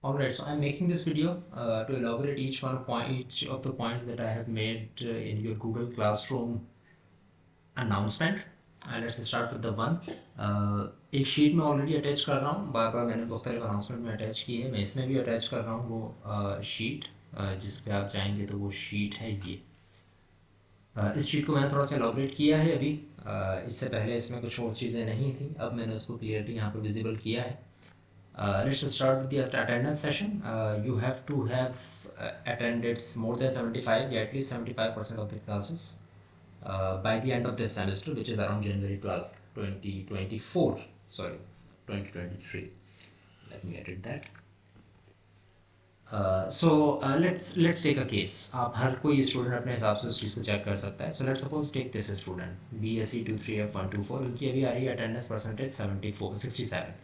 Alright, so I'm making this video to elaborate each of the points that I have made in your Google Classroom announcement. Let's start with the one. एक sheet में already attach कर रहा हूँ, बार बार मैंने मुख्तलिफ announcement में attach की है, मैं इसमें भी अटैच कर रहा हूँ वो शीट जिस पे आप जाएंगे तो वो शीट है ये। इस शीट को मैंने थोड़ा सा एलाबरेट किया है अभी। इससे पहले इसमें कुछ और चीज़ें नहीं थी, अब मैंने उसको क्लियरली यहाँ पे विजिबल किया है। Let's start with the attendance session. You have to have attended more than 75, yeah, at least 75% of the classes by the end of this semester, which is around January 12th, 2024. Sorry, 2023. Let me edit that. Let's take a case. आप हर कोई student अपने हिसाब से उस चीज़ को check कर सकता है. So let's suppose take this student BSc 23F124, उनकी अभी आ रही है अटेंडेंस परसेंटेज 67.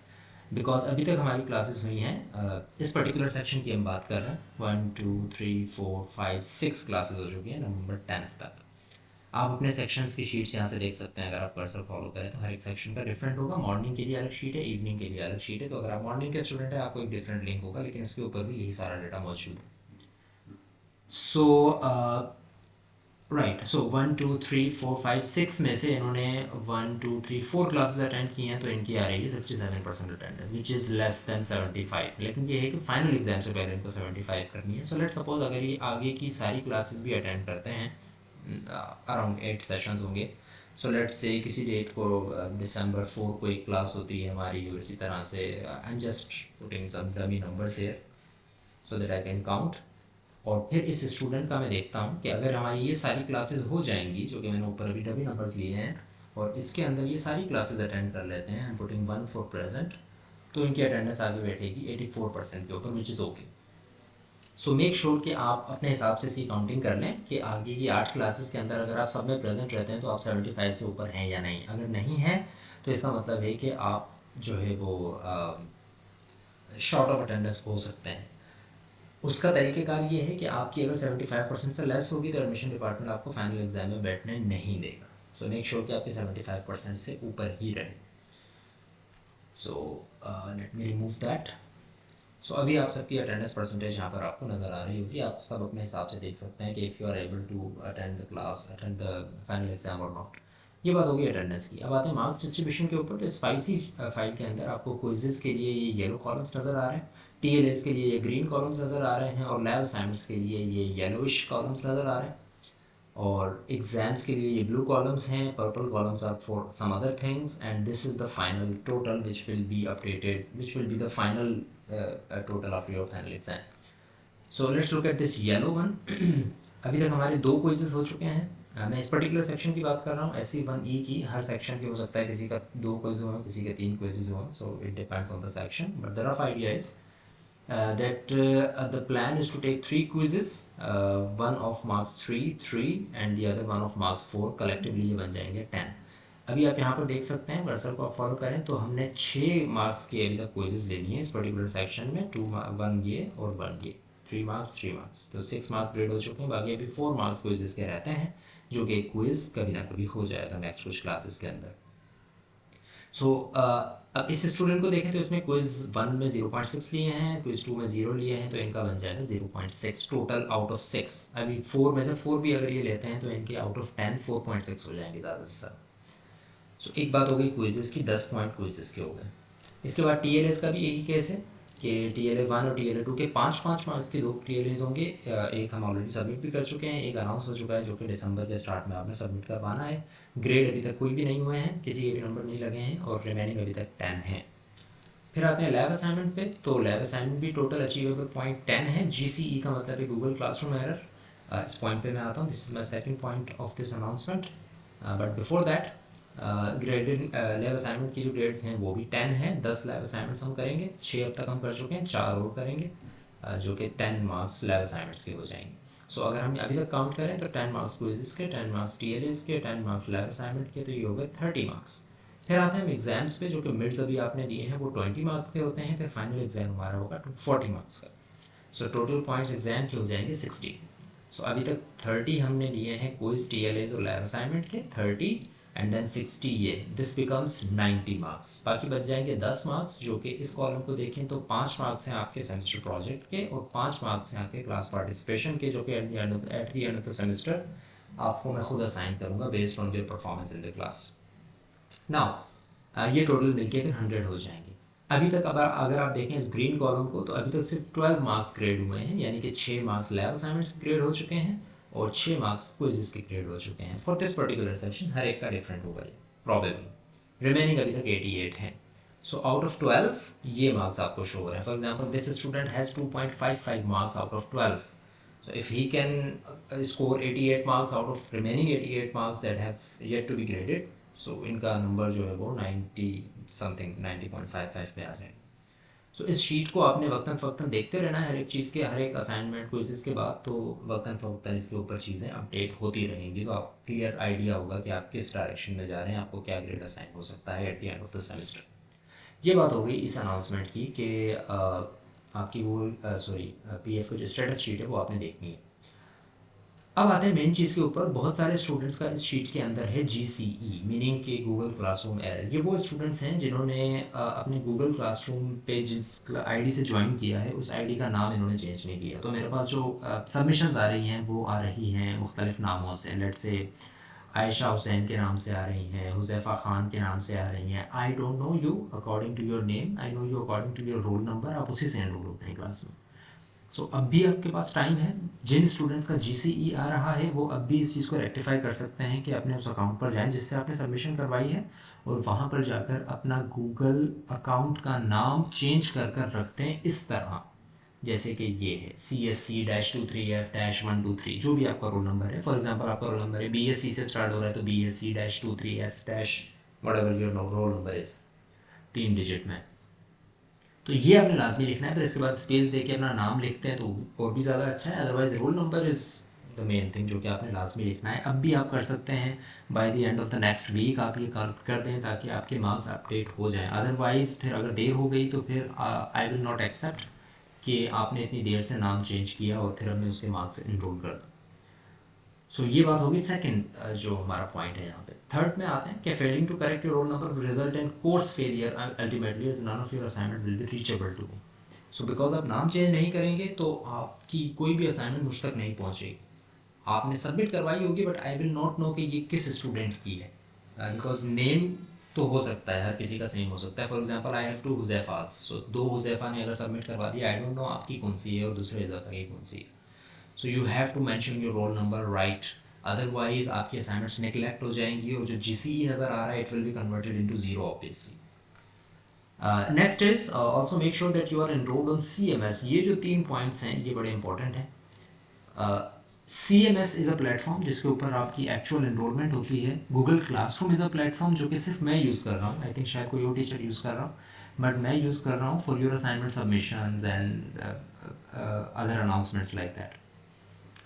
बिकॉज अभी तक हमारी क्लासेस हुई हैं, इस पर्टिकुलर सेक्शन की हम बात कर रहे हैं 1 2 3 4 5 6 क्लासेस हो चुकी हैं नवंबर 10 तक। आप अपने सेक्शंस की शीट्स यहाँ से देख सकते हैं। अगर आप कर्सर फॉलो करें तो हर एक सेक्शन का डिफरेंट होगा। मॉर्निंग के लिए अलग शीट है, इवनिंग के लिए अलग शीट है। तो अगर आप मॉर्निंग के स्टूडेंट हैं आपको एक डिफरेंट लिंक होगा, लेकिन इसके ऊपर भी यही सारा डेटा मौजूद है। सो राइट, सो 1 2 3 4 5 6 में से इन्होंने 1 2 3 4 क्लासेस अटेंड की हैं, तो इनकी आ रही है 67% attendance, which is less than 75। लेकिन ये है कि फाइनल एग्जाम से पहले इनको 75 करनी है। सो लेट्स सपोज अगर ये आगे की सारी क्लासेस भी अटेंड करते हैं, अराउंड 8 सेशंस होंगे। सो लेट्स से किसी डेट को दिसंबर 4 को एक क्लास होती है हमारी, और इसी तरह से I am just putting some dummy numbers here so that I can count. और फिर इस स्टूडेंट का मैं देखता हूँ कि अगर हमारी ये सारी क्लासेस हो जाएंगी, जो कि मैंने ऊपर अभी डमी नंबर्स लिए हैं, और इसके अंदर ये सारी क्लासेस अटेंड कर लेते हैं, I am putting 1 for present, तो इनकी अटेंडेंस आगे बैठेगी 84% के ऊपर, which is okay. So make sure कि आप अपने हिसाब से इसकी काउंटिंग कर लें कि आगे की 8 क्लासेस के अंदर अगर आप सब में प्रेजेंट रहते हैं तो आप 75 से ऊपर हैं या नहीं। अगर नहीं है तो इसका मतलब है कि आप जो है वो शॉर्ट ऑफ अटेंडेंस हो सकते हैं। उसका तरीक़ेकार ये है कि आपकी अगर 75% से लेस होगी तो एडमिशन डिपार्टमेंट आपको फाइनल एग्जाम में बैठने नहीं देगा। सो मेक श्योर कि आपके 75% से ऊपर ही रहे। So let me remove that. So अभी आप सबकी अटेंडेंस परसेंटेज यहाँ पर आपको नज़र आ रही होगी। आप सब अपने हिसाब से देख सकते हैं कि if you are able to attend the class, attend the final exam और नॉट। ये बात होगी अटेंडेंस की। अब आते हैं मार्क्स डिस्ट्रीब्यूशन के ऊपर। तो स्पाइसी फाइल के अंदर आपको क्विज़ेस के लिए ये येलो कॉलम्स नज़र आ रहे हैं, TLS के लिए ये ग्रीन कॉलम्स नज़र आ रहे हैं, और लैब असाइनमेंट्स के लिए ये येलोइश कॉलम्स नज़र आ रहे हैं, और एग्जाम्स के लिए ये ब्लू कॉलम्स हैं, purple columns are for some other things, and this is the final total which will be updated, which will be the final total of your final exam. So let's look at this yellow one. अभी तक हमारे 2 quizzes हो चुके हैं। मैं इस particular section की बात कर रहा हूँ, SC1E की। हर सेक्शन की हो सकता है किसी का 2 क्विज हो, किसी के 3 क्विजेज हो, so it depends on the section, but the rough idea is that the plan is to take 3 quizzes, one of marks 3 and the other one of marks 4, collectively ये बन जाएंगे 10। अभी आप यहाँ पर देख सकते हैं, कर्सर को आप फॉलो करें तो हमने 6 मार्क्स के अभी तक क्विजेज लेनी है इस पर्टिकुलर सेक्शन में, 1 ये और 1 ये, 3 मार्क्स, तो 6 मार्क्स ग्रेड हो चुके हैं। बाकी अभी 4 मार्क्स क्विजेज के रहते हैं, जो कि क्विज कभी ना कभी हो जाएगा नेक्स्ट कुछ क्लासेस के अंदर। सो अब इस स्टूडेंट को देखें तो इसमें क्विज़ 1 में 0.6 लिए हैं, क्विज़ 2 में 0 लिए हैं, तो इनका बन जाएगा 0.6 टोटल आउट ऑफ 6। अभी 4 में से 4 भी अगर ये लेते हैं तो इनके आउट ऑफ 10 4.6 हो जाएंगे ज़्यादा से ज़्यादा। सो एक बात हो गई क्विज़ेस की, 10 पॉइंट क्विज़ेस के हो गए। इसके बाद TLS का भी यही केस है कि TLA1 और TLA2 के 5 मार्क्स के 2 TLAs होंगे। एक हम ऑलरेडी सबमिट भी कर चुके हैं, एक अनाउंस हो चुका है जो कि दिसंबर के स्टार्ट में आपने सबमिट करवाना है। ग्रेड अभी तक कोई भी नहीं हुए हैं, किसी के भी नंबर नहीं लगे हैं, और रिमेनिंग अभी तक 10 हैं। फिर आते हैं लैब असाइनमेंट पे। तो लैब असाइनमेंट भी टोटल अचीवेबल पॉइंट 10 है। GCE का मतलब है गूगल क्लासरूम एरर। इस पॉइंट पे मैं आता हूँ, this is my second point of this announcement. But before that graded lab assignment की जो ग्रेड्स हैं वो भी 10 हैं। 10 लैब असाइनमेंट्स हम करेंगे, 6 अब तक हम कर चुके हैं, 4 और करेंगे, जो कि 10 मार्क्स लैब असाइनमेंट्स के हो जाएंगे। सो अगर हम अभी तक काउंट करें तो 10 मार्क्स क्विज़ेस के, 10 मार्क्स TLAs के, 10 मार्क्स लैब असाइनमेंट के, तो ये हो गए 30 मार्क्स। फिर आते हैं हम एग्जाम्स पे, जो कि मिड्स अभी आपने दिए हैं वो 20 मार्क्स के होते हैं। फिर फाइनल एग्जाम हमारा होगा 40 मार्क्स का। सो टोटल पॉइंट्स एग्जाम के हो जाएंगे 60। सो अभी तक 30 हमने लिए हैं क्विज TLAs और लैब असाइनमेंट के, 30 एंड देन 60 ये, दिस बिकम्स 90 मार्क्स। बाकी बच जाएंगे 10 मार्क्स, जो कि इस कॉलम को देखें तो 5 मार्क्स हैं आपके सेमेस्टर प्रोजेक्ट के और 5 मार्क्स हैं आपके क्लास पार्टिसिपेशन के, जो कि at the end of the semester आपको मैं खुद असाइन करूँगा based on your performance in the class. Now ये टोटल मिलके फिर 100 हो जाएंगे। अभी तक अगर आप देखें इस ग्रीन कॉलम को, तो अभी तक सिर्फ 12 मार्क्स ग्रेड हुए हैं, यानी कि 6 मार्क्स लैब असाइनमेंट्स के ग्रेड हो चुके हैं और 6 मार्क्स क्विज़ के ग्रेड हो चुके हैं। फॉर दिस पर्टिकुलर सेक्शन हर एक का डिफरेंट होगा ये प्रॉबेबली। रिमेनिंग अभी तक 88 हैं। सो आउट ऑफ 12 ये मार्क्स आपको शो हो रहे हैं। For example this student has 2.55 marks out of 12. So if he can score 88 marks out of remaining 88 marks that have yet to be graded, so इनका number जो है वो 90 something 90.55 पे आ जाएगा। सो इस शीट को आपने वक्तन फ़वक्तन देखते रहना है हर एक चीज़ के, हर एक असाइनमेंट क्विज़ के बाद, तो वक्तन फ़वक्तन इसके ऊपर चीज़ें अपडेट होती रहेंगी, तो आप क्लियर आइडिया होगा कि आप किस डायरेक्शन में जा रहे हैं, आपको क्या ग्रेड असाइन हो सकता है at the end of the semester. ये बात हो गई इस अनाउंसमेंट की कि आपकी वो पीएफ की जो स्टेटस शीट है वो आपने देखनी है। अब आते हैं मेन चीज़ के ऊपर। बहुत सारे स्टूडेंट्स का इस शीट के अंदर है GCE, मीनिंग कि गूगल क्लासरूम एरर। ये वो स्टूडेंट्स हैं जिन्होंने अपने गूगल क्लासरूम पे जिस आईडी से ज्वाइन किया है उस आईडी का नाम इन्होंने चेंज नहीं किया। तो मेरे पास जो सबमिशंस आ रही हैं वो आ रही हैं मुख्तलिफ नामों से। लेट से आयशा हुसैन के नाम से आ रही हैं, हुज़ैफ़ा ख़ान के नाम से आ रही हैं। I don't know you according to your name, I know you according to your roll number. आप उसी से एनरोल होते हैं क्लास में। सो अब भी आपके पास टाइम है। जिन स्टूडेंट्स का GCE आ रहा है वो अब भी इस चीज़ को रेक्टिफाई कर सकते हैं कि अपने उस अकाउंट पर जाएं जिससे आपने सबमिशन करवाई है, और वहाँ पर जाकर अपना गूगल अकाउंट का नाम चेंज कर रखते हैं इस तरह, जैसे कि ये है CSC-23F-123, जो भी आपका रोल नंबर है। फॉर एग्जांपल आपका रोल नंबर है BSc से स्टार्ट हो रहा है तो BSc-23S- whatever your roll number is, 3 digit में। तो ये आपने लाजमी लिखना है। फिर इसके बाद स्पेस दे के अपना नाम लिखते हैं तो और भी ज़्यादा अच्छा है। Otherwise roll number is the main thing जो कि आपने लाजमी लिखना है। अब भी आप कर सकते हैं by the end of the next week आप ये कर दें ताकि आपके मार्क्स अपडेट हो जाएं। अदरवाइज़ फिर अगर देर हो गई तो फिर आई विल नॉट एक्सेप्ट कि आपने इतनी देर से नाम चेंज किया और फिर हमने उसके मार्क्स इनरोल कर दो। सो ये बात होगी सेकंड जो हमारा पॉइंट है यहाँ पे। थर्ड में आते हैं कि failing to correct your roll number result in course failure ultimately is none of your assignment will be reachable to me. So because आप नाम चेंज नहीं करेंगे तो आपकी कोई भी असाइनमेंट मुझ तक नहीं पहुँचेगी। आपने सबमिट करवाई होगी but I will not know कि ये किस स्टूडेंट की है, बिकॉज नेम तो हो सकता है, हर किसी का सेम हो सकता है। फॉर एग्जाम्पल आई हैव 2 हुज़ैफ़ास, सो 2 हुज़ैफ़ा ने अगर सबमिट करवा दिया, आई डोंट नो आपकी कौन सी है और दूसरे हुज़ैफ़ा की कौन सी है। So you have to mention your roll number right, otherwise आपकी असाइनमेंट्स नेगलेक्ट हो जाएंगी और जो GCE नज़र आ रहा है it will be converted into 0 obviously. Next is also make sure that you are enrolled on CMS। ये जो 3 पॉइंट्स हैं ये बड़े इंपॉर्टेंट हैं। CMS इज़ अ प्लेटफॉर्म जिसके ऊपर आपकी एक्चुअल एनरोलमेंट होती है। Google classroom is a platform जो कि सिर्फ मैं यूज़ कर रहा हूँ, आई थिंक शायद कोई और टीचर यूज़ कर रहा हूँ, बट मैं यूज़ कर रहा हूँ for your assignment submissions and other announcements like that.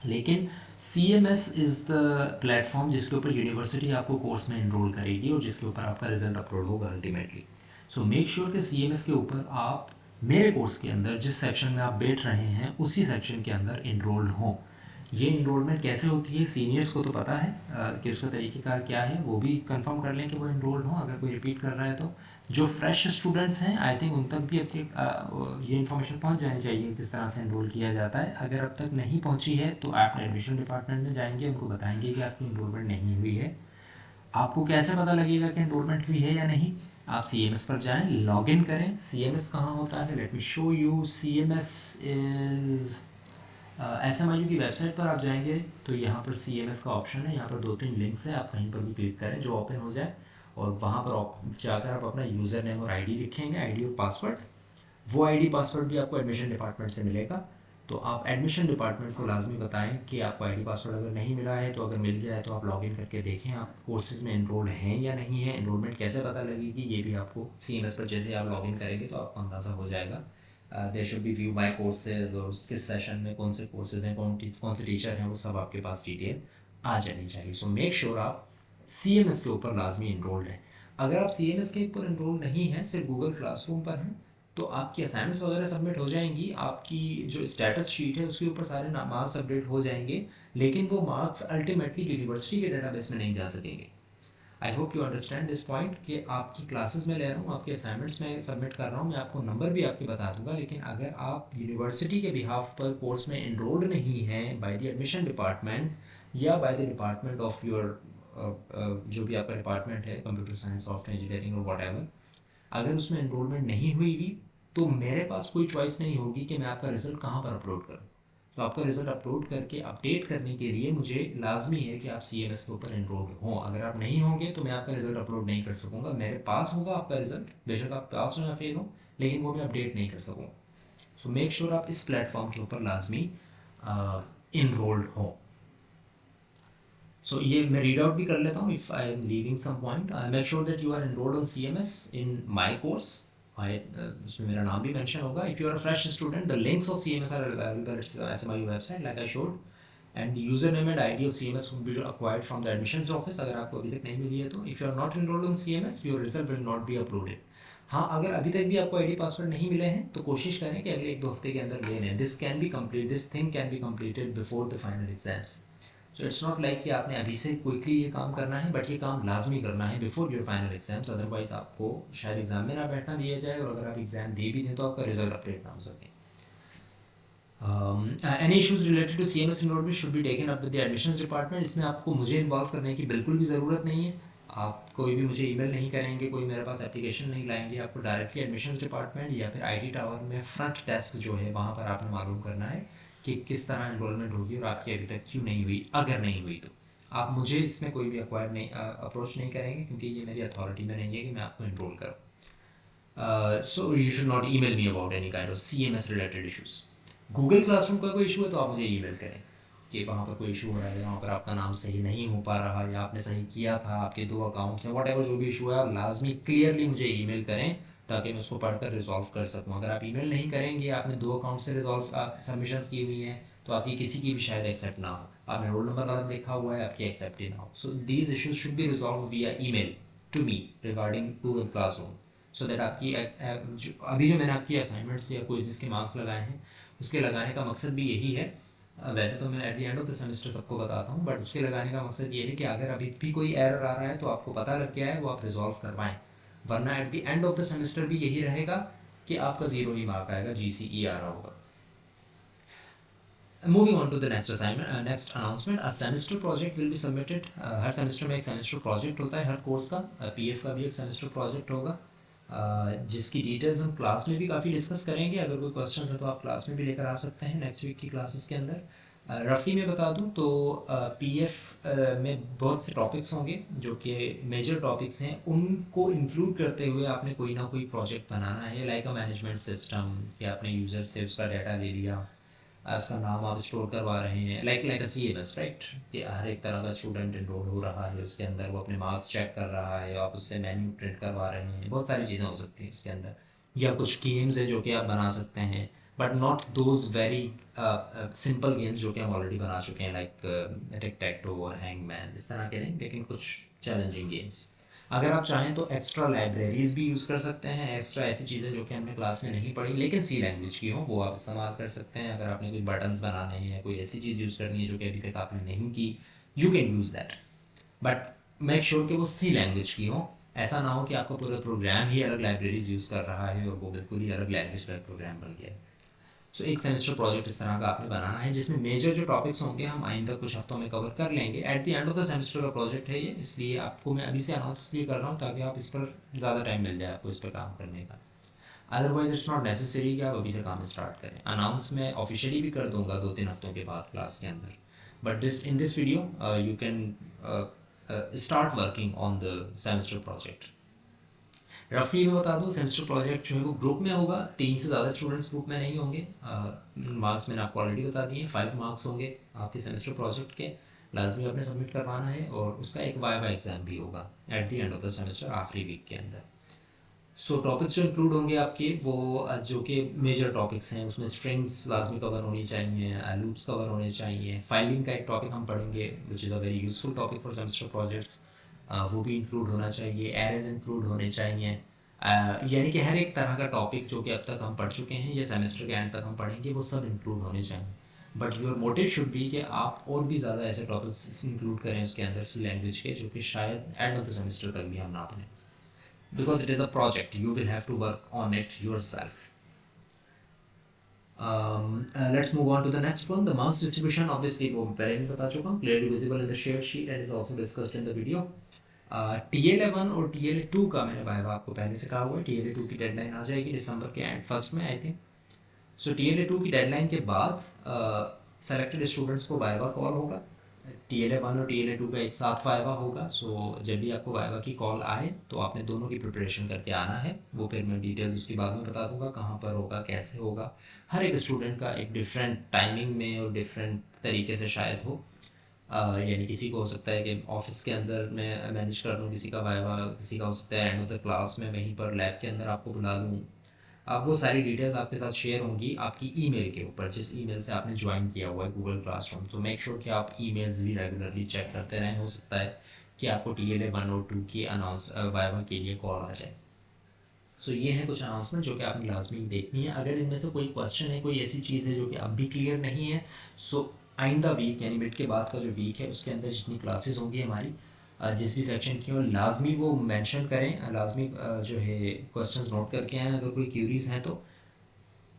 लेकिन CMS इज़ द प्लेटफॉर्म जिसके ऊपर यूनिवर्सिटी आपको कोर्स में इनरोल करेगी और जिसके ऊपर आपका रिजल्ट अपलोड होगा अल्टीमेटली। सो मेक श्योर कि CMS के ऊपर आप मेरे कोर्स के अंदर जिस सेक्शन में आप बैठ रहे हैं उसी सेक्शन के अंदर इनरोल्ड हों। ये इनरोलमेंट कैसे होती है सीनियर्स को तो पता है कि उसका तरीक़ेकार क्या है, वो भी कंफर्म कर लें कि वो इनरोल्ड हों अगर कोई रिपीट कर रहा है तो। जो फ्रेश स्टूडेंट्स हैं आई थिंक उन तक भी अब तक ये इन्फॉर्मेशन पहुंच जानी चाहिए किस तरह से इनरोल किया जाता है। अगर अब तक नहीं पहुंची है तो आप एडमिशन डिपार्टमेंट में जाएंगे, उनको बताएंगे कि आपकी इनरोलमेंट नहीं हुई है। आपको कैसे पता लगेगा कि इनरोलमेंट हुई है या नहीं? आप CMS पर जाएं, लॉगिन करें। CMS कहाँ होता है? Let me show you. CMS is SMIU की वेबसाइट पर आप जाएंगे तो यहाँ पर CMS का ऑप्शन है, यहाँ पर 2-3 लिंक्स हैं, आप कहीं पर भी क्लिक करें जो ओपन हो जाए और वहाँ पर जाकर आप अपना यूज़र नेम और ID लिखेंगे, ID और पासवर्ड। वो ID पासवर्ड भी आपको एडमिशन डिपार्टमेंट से मिलेगा। तो आप एडमिशन डिपार्टमेंट को लाजमी बताएं कि आपको ID पासवर्ड अगर नहीं मिला है तो अगर मिल गया है तो आप लॉगिन करके देखें आप कोर्सेज़ में इनरोल्ड हैं या नहीं है। इनरोलमेंट कैसे पता लगेगी ये भी आपको CMS पर जैसे आप लॉगिन करेंगे तो आपको अंदाज़ा हो जाएगा। There should be view my courses और किस सेशन में कौन से कोर्सेज हैं, कौन से टीचर हैं, वो सब आपके पास डिटेल आ जानी चाहिए। सो मेक श्योर आप CMS के ऊपर लाजमी इनरोल्ड हैं। अगर आप CMS के ऊपर इनरोल नहीं हैं, सिर्फ गूगल क्लासरूम पर हैं, तो आपकी असाइनमेंट्स वगैरह सबमिट हो जाएंगी, आपकी जो स्टेटस शीट है उसके ऊपर सारे मार्क्स अपडेट हो जाएंगे, लेकिन वो मार्क्स अल्टीमेटली यूनिवर्सिटी के डेटाबेस में नहीं जा सकेंगे। I hope you understand this point कि आपकी क्लासेस में ले रहा हूँ, आपके असाइनमेंट्स में सबमिट कर रहा हूँ, मैं आपको नंबर भी आपके बता दूंगा, लेकिन अगर आप यूनिवर्सिटी के बिहाफ पर कोर्स में इनरोल्ड नहीं हैं बाय द एडमिशन डिपार्टमेंट या by the department of your जो भी आपका डिपार्टमेंट है, कंप्यूटर साइंस, सॉफ्टवेयर इंजीनियरिंग और वट एवर, अगर उसमें इनरोलमेंट नहीं हुई तो मेरे पास कोई चॉइस नहीं होगी कि मैं आपका रिज़ल्ट कहाँ पर अपलोड करूँ। तो आपका रिज़ल्ट अपलोड करके अपडेट करने के लिए मुझे लाजमी है कि आप CMS के ऊपर इनरोल्ड हों। अगर आप नहीं होंगे तो मैं आपका रिज़ल्ट अपलोड नहीं कर सकूँगा। मेरे पास होगा आपका रिज़ल्ट, बेशक आप पास हो या फेल हो, लेकिन वो मैं अपडेट नहीं कर सकूँगा। सो मेक श्योर आप इस प्लेटफॉर्म के ऊपर लाजमी इनरोल्ड हो। सो ये मैं रीड आउट भी कर लेता हूँ, if I am leaving some point, make sure that you are enrolled on CMS in my course. उसमें मेरा नाम भी मेंशन होगा। If you are a fresh student, the links of CMS are available at SMIU website like I showed, and user name and ID of CMS will be acquired from the admissions office. अगर आपको अभी तक नहीं मिली है तो if you are not enrolled on CMS, your result will not be uploaded. हाँ, अगर अभी तक भी आपको ID पासवर्ड नहीं मिले हैं तो कोशिश करें कि अगले 1-2 हफ्ते के अंदर ले लें। This can be complete, this thing can be completed before the final exams. So it's not like कि आपने अभी से क्विकली ये काम करना है, बट ये काम लाजमी करना है before your final exams, otherwise आपको शायद एग्जाम में ना बैठना दिया जाए, और अगर आप एग्जाम दे भी दें तो आपका रिजल्ट अपडेट ना हो सके। Any issues related to CMS enrollment should be taken up with the admissions department. इसमें आपको मुझे इन्वॉल्व करने की बिल्कुल भी ज़रूरत नहीं है। आप कोई भी मुझे ईमेल नहीं करेंगे, कोई मेरे पास एप्लीकेशन नहीं लाएंगे, आपको डायरेक्टली एडमिशंस डिपार्टमेंट या फिर IT टावर में फ्रंट डेस्क जो है वहाँ पर आपने मालूम करना है कि किस तरह एनरोलमेंट होगी और आपकी अभी तक क्यों नहीं हुई। अगर नहीं हुई तो आप मुझे इसमें कोई भी अक्वायर नहीं अप्रोच नहीं करेंगे, क्योंकि ये मेरी अथॉरिटी में नहीं है कि मैं आपको इनरोल करूँ। So you should not email me about any kind of CMS related issues. Google classroom का कोई इशू है तो आप मुझे ईमेल करें कि वहाँ पर कोई इशू हो रहा है, वहाँ पर आपका नाम सही नहीं हो पा रहा है, या आपने सही किया था, आपके 2 अकाउंट्स हैं, वट जो भी इशू है, आप लाजमी क्लियरली मुझे ईमेल करें ताकि मैं उसको पढ़कर रिजॉल्व कर सकूँ। अगर आप ईमेल नहीं करेंगे, आपने 2 अकाउंट से रिजॉल्व सबमिशंस की हुई हैं, तो आपकी किसी की भी शायद एक्सेप्ट ना हो, आपने रोल नंबर अलग लिखा हुआ है, आपकी एक्सेप्ट ही ना हो। So these issues should be resolved via email to me regarding Google classroom, so that आपकी अभी जो मैंने आपकी असाइनमेंट्स या कोई जिसके मार्क्स लगाए हैं उसके लगाने का मकसद भी यही है। वैसे तो मैं at the end of the semester सबको बताता हूँ, बट उसके लगाने का मकसद ये है कि अगर अभी भी कोई एरर आ रहा है तो आपको पता लग गया है, वो आप रिजॉल्व करवाएं, वरना at the end of the semester भी यही रहेगा कि आपका 0 ही मार्क आएगा, GCE आ रहा होगा। Moving on to the next assignment, next announcement, a semester project will be submitted. Her semester में एक सेमेस्टर प्रोजेक्ट होता है हर कोर्स का, PF का भी एक सेमेस्टर प्रोजेक्ट होगा, जिसकी डिटेल्स हम क्लास में भी काफ़ी डिस्कस करेंगे। अगर कोई क्वेश्चन है तो आप क्लास में भी लेकर आ सकते हैं नेक्स्ट वीक की क्लासेस के अंदर। रफ़ली में बता दूं तो PF में बहुत से टॉपिक्स होंगे जो कि मेजर टॉपिक्स हैं, उनको इंक्लूड करते हुए आपने कोई ना कोई प्रोजेक्ट बनाना है, लाइक अ मैनेजमेंट सिस्टम, कि आपने यूज़र से उसका डाटा ले लिया, उसका नाम आप स्टोर करवा रहे हैं, लाइक CMS, राइट, कि हर एक तरह का स्टूडेंट इनरोल हो रहा है उसके अंदर, वो अपने मार्क्स चेक कर रहा है, आप उससे मेन्यू प्रिंट करवा रहे हैं, बहुत सारी चीज़ें हो सकती हैं उसके अंदर, या कुछ गेम्स है जो कि आप बना सकते हैं, but not those very simple games जो कि हम ऑलरेडी बना चुके हैं, लाइक टिक टैक टो और हैंगमैन, इस तरह के नहीं, लेकिन कुछ चैलेंजिंग गेम्स। अगर आप चाहें तो एक्स्ट्रा लाइब्रेरीज भी यूज़ कर सकते हैं, एक्स्ट्रा ऐसी चीज़ें जो कि हमने क्लास में नहीं पढ़ी लेकिन C लैंग्वेज की हो, वो आप इस्तेमाल कर सकते हैं। अगर आपने कोई बटन्स बनाने हैं, कोई ऐसी चीज़ यूज़ करनी है जो कि अभी तक आपने नहीं की, you can use that, but make sure कि वो C लैंग्वेज की हो। ऐसा ना हो कि आपका पूरा प्रोग्राम ही अलग लाइब्रेरीज यूज़ कर रहा है और वो बिल्कुल ही अलग लैंग्वेज का प्रोग्राम बन गया है। सो एक सेमेस्टर प्रोजेक्ट इस तरह का आपने बनाना है, जिसमें मेजर जो टॉपिक्स होंगे हम आइंदा कुछ हफ्तों में कवर कर लेंगे। At the end of the semester का प्रोजेक्ट है ये, इसलिए आपको मैं अभी से अनाउंस इसलिए कर रहा हूँ ताकि आप इस पर ज़्यादा टाइम मिल जाए आपको इस पर काम करने का। अदरवाइज इट्स नॉट नेसेसरी कि आप अभी से काम स्टार्ट करें। अनाउंस मैं ऑफिशियली भी कर दूंगा 2-3 हफ्तों के बाद क्लास के अंदर, but in this video you can start working on the semester project. रफली में बता दूँ, सेमेस्टर प्रोजेक्ट जो है वो ग्रुप में होगा, 3 से ज़्यादा स्टूडेंट्स ग्रुप में नहीं होंगे। मार्क्स मैंने आपको ऑलरेडी बता दिए, 5 मार्क्स होंगे आपके सेमेस्टर प्रोजेक्ट के, लाजमी आपने सबमिट करवाना है, और उसका एक वाइवा एग्ज़ाम भी होगा at the end of the semester, आखिरी वीक के अंदर। सो टॉपिक्स जो इंक्लूड होंगे आपके वो जो कि मेजर टॉपिक्स हैं, उसमें स्ट्रिंग्स लाजमी कवर होनी चाहिए, लूप्स कवर होने चाहिए, फाइलिंग का एक टॉपिक हम पढ़ेंगे which is a very useful topic for semester projects, वो भी इंक्लूड होना चाहिए, एरेज इंक्लूड होने चाहिए, यानी कि हर एक तरह का टॉपिक जो कि अब तक हम पढ़ चुके हैं या सेमेस्टर के एंड तक हम पढ़ेंगे वो सब इंक्लूड होने चाहिए। But your motive should be कि आप और भी ज़्यादा ऐसे टॉपिक्स इंक्लूड करें उसके अंदर से लैंग्वेज के, जो कि शायद एंड ऑफ द सेमेस्टर तक भी हम ना पढ़ें, because it is a project, you will have to work on it yourself. Let's move on to the next one. The mass distribution, obviously वो पहले भी बता चुका हूँ, clearly visible in the shared sheet and is also discussed in the video. TLA1 और TLA2 का मैंने viva आपको पहले से कहा हुआ है. TLA2 की डेडलाइन आ जाएगी दिसंबर के एंड फर्स्ट में आई थिंक. सो TLA2 की डेडलाइन के बाद सेलेक्टेड स्टूडेंट्स को वाइवा कॉल होगा. TLA1 और TLA2 का एक साथ वाइवा होगा. सो जब भी आपको वाइवा की कॉल आए तो आपने दोनों की प्रिपरेशन करके आना है. वो फिर मैं डिटेल्स उसके बाद में बता दूंगा कहाँ पर होगा, कैसे होगा. हर एक स्टूडेंट का एक डिफरेंट टाइमिंग में और डिफरेंट तरीके से शायद हो. यानी किसी को हो सकता है कि ऑफिस के अंदर मैं मैनेज कर लूँ किसी का वाइवा, किसी का हो सकता है एंड ऑफ द क्लास में वहीं पर लैब के अंदर आपको बुला लूँ. अब वो सारी डिटेल्स आपके साथ शेयर होंगी आपकी ईमेल के ऊपर, जिस ईमेल से आपने ज्वाइन किया हुआ है गूगल क्लासरूम. तो मेक श्योर कि आप ईमेल्स भी रेगुलरली चेक करते रहें. हो सकता है कि आपको TLA1 और 2 की अनाउंस वाइवा के लिए कॉल आ जाए. सो ये है कुछ अनाउंसमेंट जो कि आपने लाजमी देखनी है. अगर इनमें से कोई क्वेश्चन है, कोई ऐसी चीज़ है जो कि अब भी क्लियर नहीं है, सो आइंदा वीक यानी मिड के बाद का जो वीक है उसके अंदर जितनी क्लासेस होंगी हमारी, जिस भी सेक्शन की हो, लाजमी वो मेंशन करें, लाजमी जो है क्वेश्चंस नोट करके आएँ. अगर कोई क्यूरीज हैं तो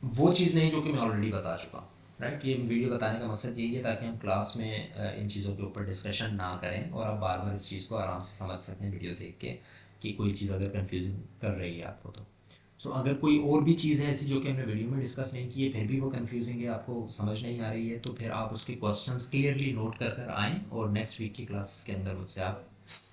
वो चीज़ नहीं जो कि मैं ऑलरेडी बता चुका हूँ. राइट, ये वीडियो बताने का मकसद यही है ताकि हम क्लास में इन चीज़ों के ऊपर डिस्कशन ना करें और आप बार बार इस चीज़ को आराम से समझ सकें वीडियो देख के, कि कोई चीज़ अगर कन्फ्यूजिंग कर रही है आपको तो. सो अगर कोई और भी चीज़ है ऐसी जो कि हमने वीडियो में डिस्कस नहीं की है, फिर भी वो कन्फ्यूजिंग है, आपको समझ नहीं आ रही है, तो फिर आप उसके क्वेश्चंस क्लियरली नोट कर कर आएँ और नेक्स्ट वीक की क्लासेस के अंदर मुझसे आप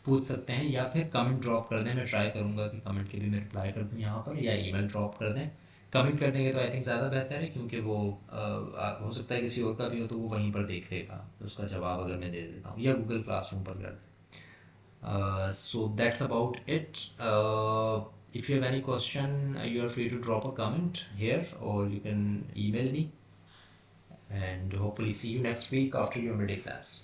पूछ सकते हैं, या फिर कमेंट ड्रॉप कर दें. मैं ट्राई करूँगा कि कमेंट के भी मैं रिप्लाई कर दूँ यहाँ पर, या ईमेल ड्रॉप कर दें. कमेंट कर देंगे तो आई थिंक ज़्यादा बेहतर है, क्योंकि वो हो सकता है किसी और का भी हो तो वो वहीं पर देख लेगा, तो उसका जवाब अगर मैं दे देता हूँ, या गूगल क्लासरूम पर कर. So that's about it. If you have any question, you are free to drop a comment here or you can email me. And hopefully see you next week after your mid exams.